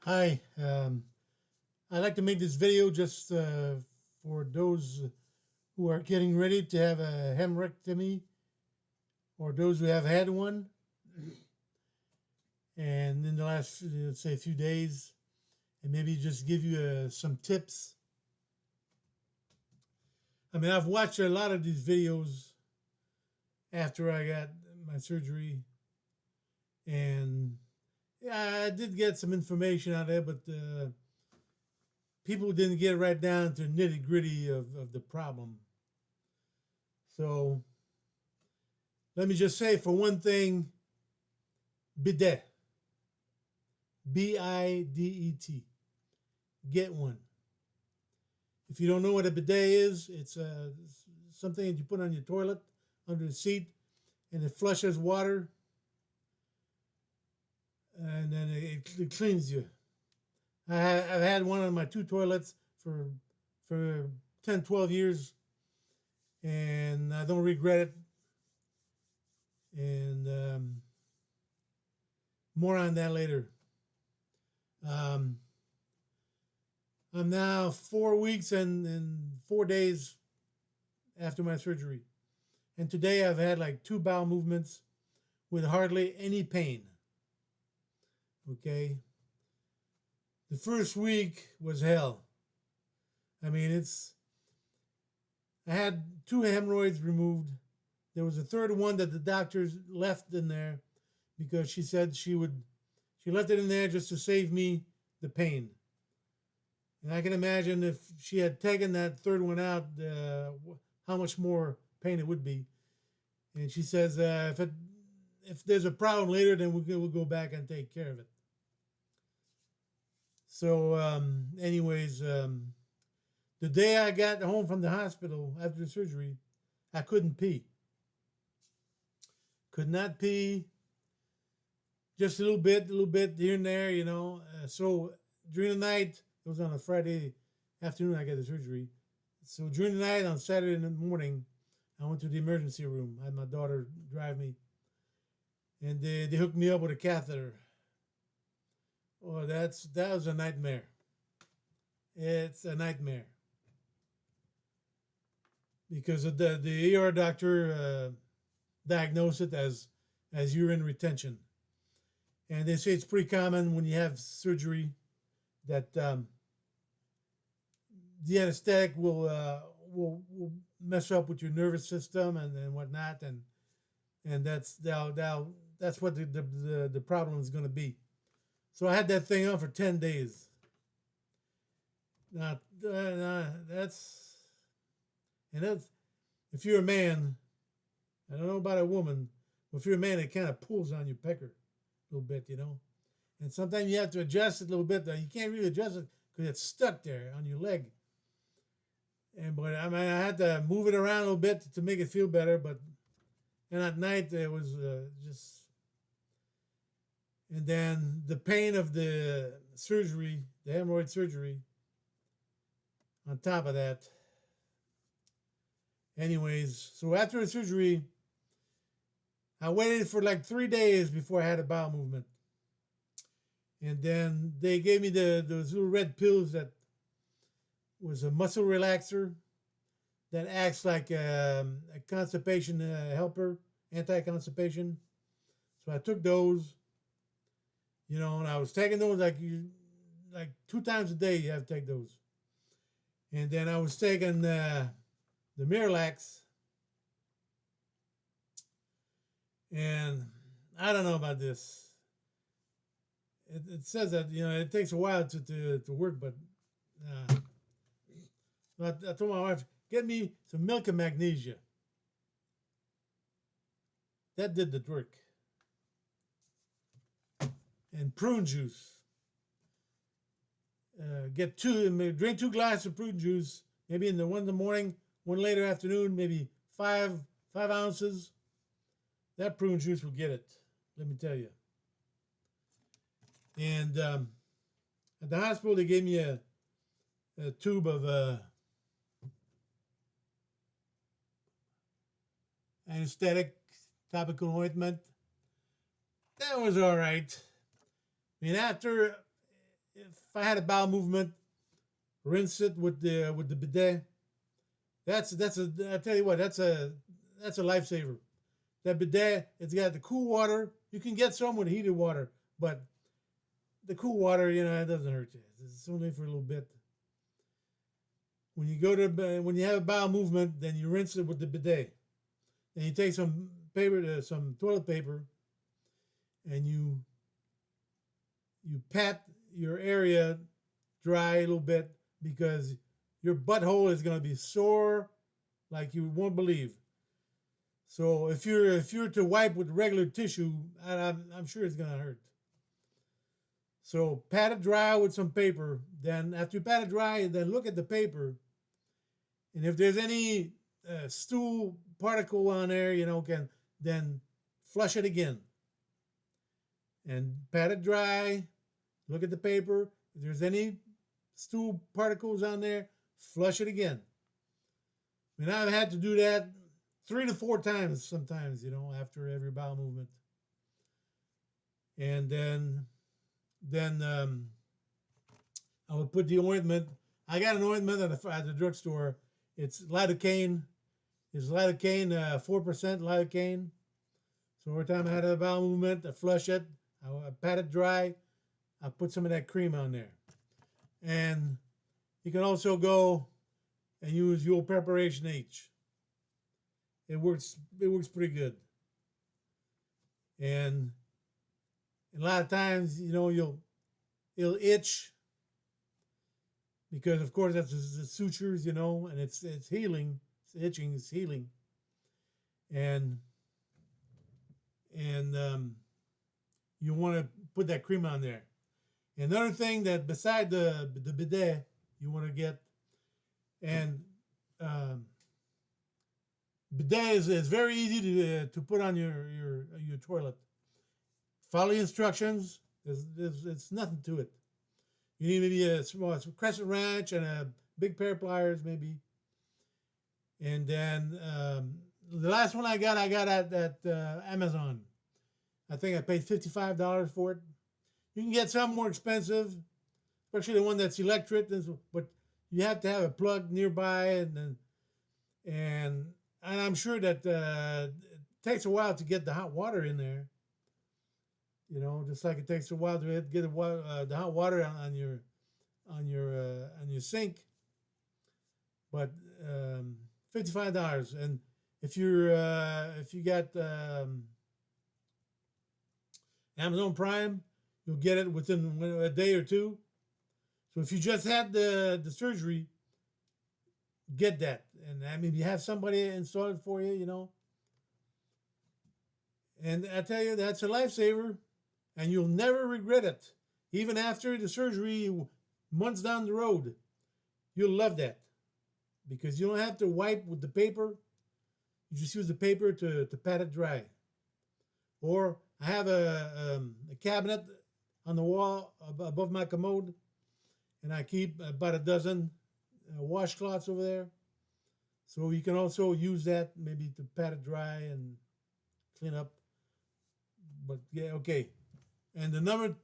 Hi, I'd like to make this video just for those who are getting ready to have a hemorrhoidectomy or those who have had one. And in the last, let's say, a few days, and maybe just give you some tips. I mean, I've watched a lot of these videos after I got my surgery, and yeah, I did get some information out there, but people didn't get right down to nitty gritty of the problem. So let me just say, for one thing, bidet, bidet, get one. If you don't know what a bidet is, it's something that you put on your toilet under the seat, and it flushes water, and then it cleans you. I've had one on my two toilets for 10, 12 years, and I don't regret it. And more on that later. Um, I'm now 4 weeks and 4 days after my surgery. And today I've had like two bowel movements with hardly any pain. Okay. The first week was hell. I mean, I had two hemorrhoids removed. There was a third one that the doctors left in there because she said she left it in there just to save me the pain. And I can imagine if she had taken that third one out, how much more pain it would be. And she says, if there's a problem later, then we'll go back and take care of it. So, anyways, the day I got home from the hospital after the surgery, I couldn't pee. Could not pee. Just a little bit here and there, you know. So during the night, it was on a Friday afternoon I got the surgery. So during the night on Saturday morning, I went to the emergency room. I had my daughter drive me, and they hooked me up with a catheter. Oh, that was a nightmare. It's a nightmare because the ER doctor diagnosed it as urine retention, and they say it's pretty common when you have surgery that the anesthetic will mess up with your nervous system and whatnot, and that's what the problem is going to be. So I had that thing on for 10 days. Now that's if you're a man, I don't know about a woman, but if you're a man, it kind of pulls on your pecker a little bit, you know. And sometimes you have to adjust it a little bit. Though you can't really adjust it because it's stuck there on your leg. But I mean, I had to move it around a little bit to make it feel better. But and at night it was just. And then the pain of the surgery, the hemorrhoid surgery. On top of that, anyways, so after the surgery, I waited for like 3 days before I had a bowel movement. And then they gave me those little red pills that was a muscle relaxer that acts like a constipation helper, anti-constipation. So I took those, you know, and I was taking those like 2 times a day. You have to take those. And then I was taking the Miralax, and I don't know about this. It says that it takes a while to work, but I told my wife, get me some milk and magnesia. That did the trick. And prune juice. Drink 2 glasses of prune juice, maybe one in the morning, one later afternoon, maybe 5 ounces. That prune juice will get it. Let me tell you. And at the hospital, they gave me a tube of anesthetic topical ointment. That was all right. I mean, after if I had a bowel movement, rinse it with the bidet. That's a I tell you what, that's a lifesaver. That bidet, it's got the cool water. You can get some with heated water, but the cool water, it doesn't hurt you. It's only for a little bit. When you have a bowel movement, then you rinse it with the bidet. And you take some toilet paper, and you pat your area dry a little bit because your butthole is going to be sore like you won't believe. So if you're to wipe with regular tissue, I'm sure it's going to hurt. So pat it dry with some paper. Then after you pat it dry, then look at the paper, and if there's any stool particle on there, can then flush it again and pat it dry. Look at the paper. If there's any stool particles on there, flush it again. I mean, I've had to do that 3 to 4 times sometimes, after every bowel movement. And then I would put the ointment. I got an ointment at the drugstore. It's lidocaine. It's lidocaine, 4% lidocaine. So every time I had a bowel movement, I flush it. I pat it dry. I put some of that cream on there. And you can also go and use your preparation H. It works pretty good. And a lot of times, it'll itch because of course that's the sutures, and it's healing. It's itching, it's healing. And you want to put that cream on there. Another thing that beside the bidet you want to get, and bidet is very easy to put on your toilet. Follow the instructions. It's nothing to it. You need maybe a small crescent wrench and a big pair of pliers maybe. And then the last one I got at Amazon. I think I paid $55 for it. You can get some more expensive, especially the one that's electric. But you have to have a plug nearby, and I'm sure that it takes a while to get the hot water in there. Just like it takes a while to get the hot water on your sink. But $55, and if you got Amazon Prime, you'll get it within a day or two. So if you just had the surgery, get that, and I mean you have somebody install it for you, And I tell you, that's a lifesaver, and you'll never regret it. Even after the surgery, months down the road, you'll love that because you don't have to wipe with the paper. You just use the paper to pat it dry. Or I have a cabinet on the wall above my commode, and I keep about a dozen washcloths over there. So you can also use that maybe to pat it dry and clean up. But yeah, okay. And the number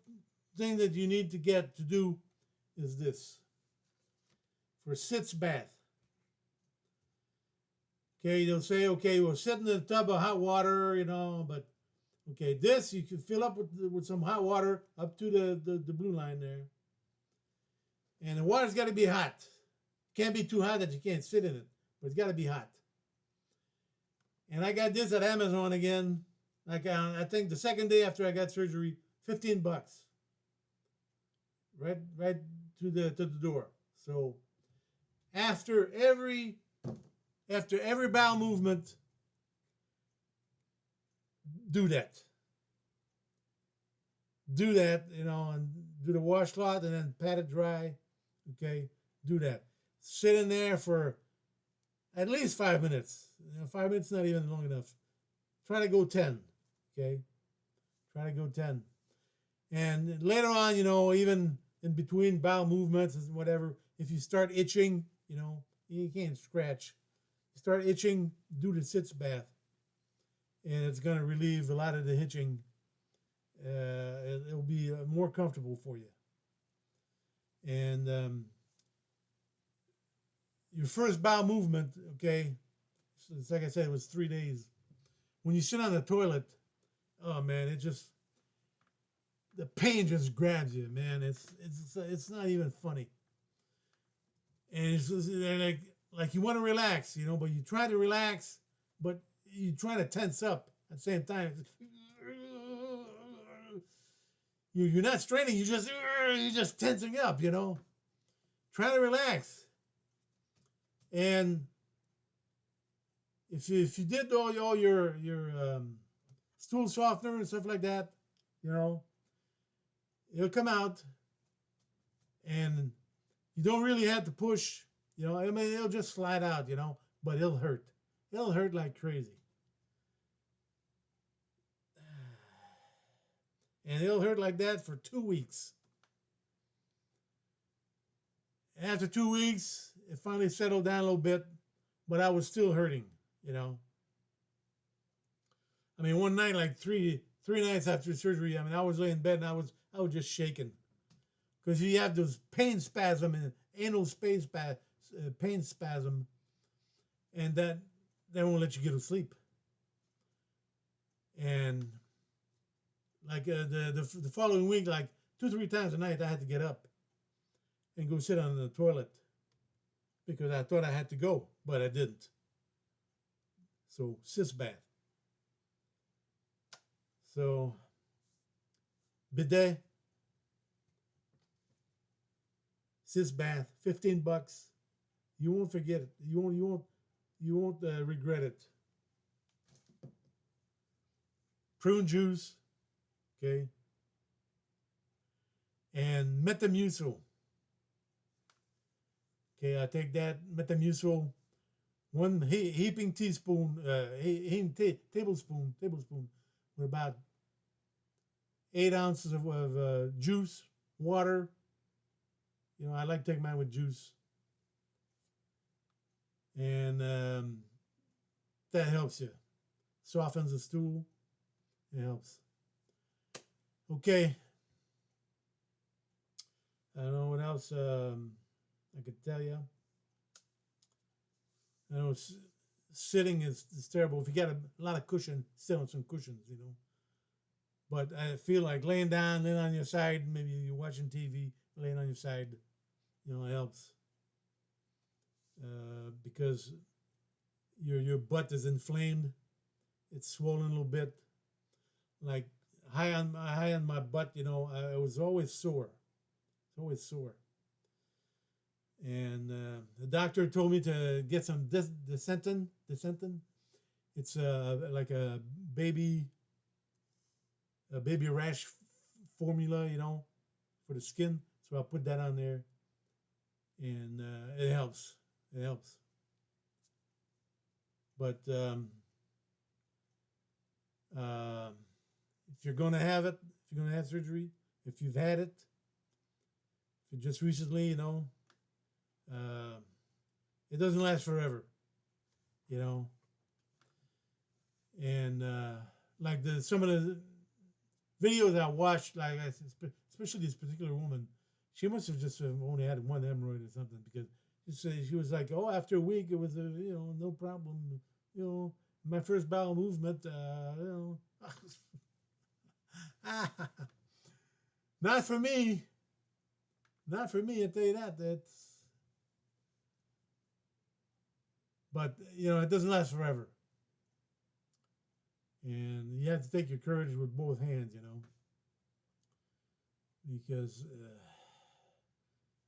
thing that you need to do is this. For sitz bath. Okay, they'll say, okay, we'll sit in the tub of hot water, but okay, this you can fill up with some hot water up to the blue line there. And the water's got to be hot. Can't be too hot that you can't sit in it, but it's got to be hot. And I got this at Amazon again. Like I think the second day after I got surgery, $15. Right to the door. So after every bowel movement, do that. Do that, and do the washcloth and then pat it dry. Okay, do that. Sit in there for at least 5 minutes. 5 minutes not even long enough. Try to go 10. Okay, try to go 10. And later on, even in between bowel movements and whatever, if you start itching, you can't scratch. You start itching, do the sitz bath, and it's going to relieve a lot of the itching. It'll be more comfortable for you. And your first bowel movement, okay, so it's like I said, it was 3 days. When you sit on the toilet, oh man, it just the pain just grabs you, man. It's not even funny, and it's just, like you want to relax, but you try to relax, but you try to tense up at the same time. You're not straining, you're just tensing up, Try to relax, and if you did all your stool softener and stuff like that, you know, it'll come out, and you don't really have to push. I mean, it'll just slide out, but it'll hurt. It'll hurt like crazy, and it'll hurt like that for 2 weeks. After 2 weeks, it finally settled down a little bit, but I was still hurting. You know, I mean, one night, like three nights after surgery, I mean, I was laying in bed and I was just shaking because you have those pain spasm and anal space pain spasm, and that won't let you get to sleep. And like the following week, like 2 3 times a night, I had to get up and go sit on the toilet because I thought I had to go, but I didn't. So sis bath. So bidet, sis bath, $15. You won't forget it. You won't regret it. Prune juice, okay, and Metamucil. Okay, I take that Metamucil, one heaping teaspoon, tablespoon, with about 8 ounces of juice, water. I like to take mine with juice, and that helps you. Softens the stool. It helps. Okay. I don't know what else I could tell you. I know sitting is terrible. If you got a lot of cushion, sit on some cushions. But I feel like laying laying on your side, maybe you're watching TV, laying on your side, it helps. Because your butt is inflamed. It's swollen a little bit. Like high on my butt, I was always sore. It's always sore. And the doctor told me to get some Decentin. It's like a baby rash formula, for the skin. So I'll put that on there, and it helps. It helps. But if you're going to have it, if you're going to have surgery, if you've had it, if you just recently, it doesn't last forever, and like some of the videos I watched, like especially this particular woman, she must have just only had one hemorrhoid or something, because she was like, oh, after a week it was no problem, my first bowel movement, not for me, I tell you that. But it doesn't last forever, and you have to take your courage with both hands, because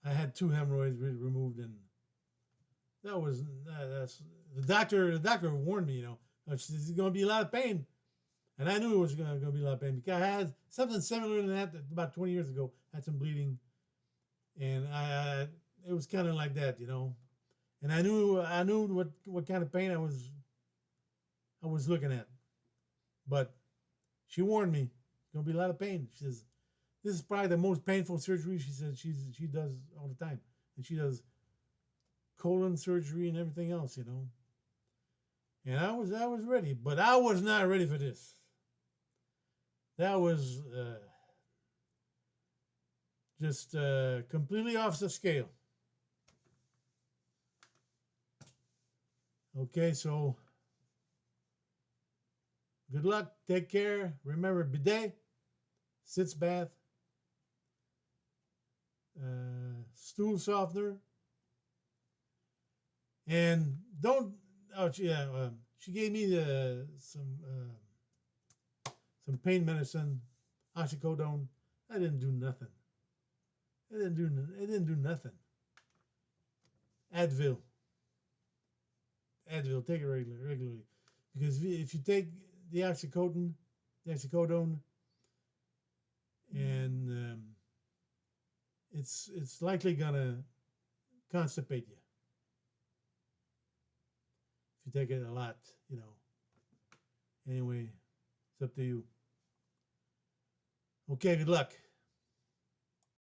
I had 2 hemorrhoids removed, and that's the doctor. The doctor warned me, there's going to be a lot of pain, and I knew it was going to be a lot of pain because I had something similar to that about 20 years ago. I had some bleeding, and it was kind of like that, and I knew what kind of pain I was looking at, but she warned me, it's going to be a lot of pain. She says, this is probably the most painful surgery, she said, she does all the time. And she does colon surgery and everything else, And I was ready, but I was not ready for this. That was just completely off the scale. Okay, so good luck. Take care. Remember, bidet, sitz bath, stool softener, and don't. Oh, yeah. She gave me some pain medicine, oxycodone. I didn't do nothing. It didn't do nothing. Advil. Advil. Take it regularly, because if you take the oxycodone, and it's likely gonna constipate you if you take it a lot. Anyway, it's up to you. Okay, good luck.